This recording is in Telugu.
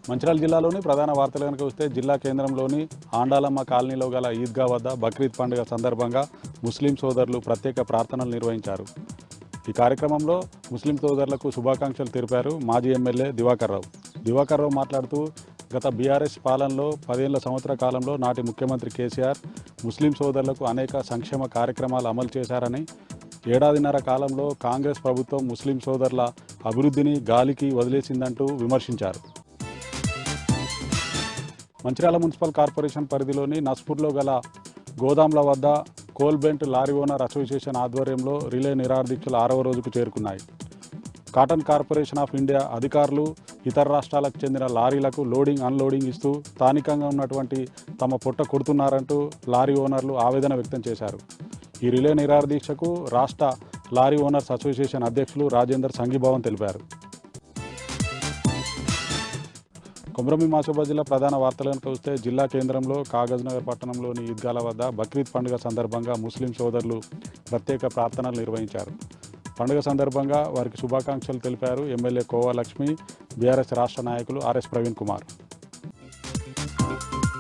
మంచిర్యాల జిల్లాలోని ప్రధాన వార్తలు కనుక వస్తే జిల్లా కేంద్రంలోని ఆండాలమ్మ కాలనీలో గల ఈద్గా వద్ద బక్రీద్ పండుగ సందర్భంగా ముస్లిం సోదరులు ప్రత్యేక ప్రార్థనలు నిర్వహించారు. ఈ కార్యక్రమంలో ముస్లిం సోదరులకు శుభాకాంక్షలు తెలిపారు మాజీ ఎమ్మెల్యే దివాకర్ రావు మాట్లాడుతూ గత బీఆర్ఎస్ పాలనలో 10 సంవత్సర కాలంలో నాటి ముఖ్యమంత్రి కేసీఆర్ ముస్లిం సోదరులకు అనేక సంక్షేమ కార్యక్రమాలు అమలు చేశారని, ఏడాదిన్నర కాలంలో కాంగ్రెస్ ప్రభుత్వం ముస్లిం సోదరుల అభివృద్ధిని గాలికి వదిలేసిందంటూ విమర్శించారు. మంచిర్యాల మున్సిపల్ కార్పొరేషన్ పరిధిలోని నస్పూర్లో గల గోదాంల వద్ద కోల్బెంట్ లారీ ఓనర్ అసోసియేషన్ ఆధ్వర్యంలో రిలే నిరాదీక్షలు 6వ రోజుకు చేరుకున్నాయి. కాటన్ కార్పొరేషన్ ఆఫ్ ఇండియా అధికారులు ఇతర రాష్ట్రాలకు చెందిన లారీలకు లోడింగ్ అన్లోడింగ్ ఇస్తూ స్థానికంగా ఉన్నటువంటి తమ పొట్ట కొడుతున్నారంటూ లారీ ఓనర్లు ఆవేదన వ్యక్తం చేశారు. ఈ రిలే నిరాదీక్షకు రాష్ట్ర లారీ ఓనర్స్ అసోసియేషన్ అధ్యక్షులు రాజేందర్ సంఘీభావం తెలిపారు. కొమరంభీం ఆసిఫాబాద్ జిల్లా ప్రధాన వార్తలు కనుక వస్తే జిల్లా కేంద్రంలో కాగజ్నగర్ పట్టణంలోని ఈద్గాల వద్ద బక్రీద్ పండుగ సందర్భంగా ముస్లిం సోదరులు ప్రత్యేక ప్రార్థనలు నిర్వహించారు. పండుగ సందర్భంగా వారికి శుభాకాంక్షలు తెలిపారు ఎమ్మెల్యే కోవా లక్ష్మి, బీఆర్ఎస్ రాష్ట్ర నాయకులు ఆర్ఎస్ ప్రవీణ్ కుమార్.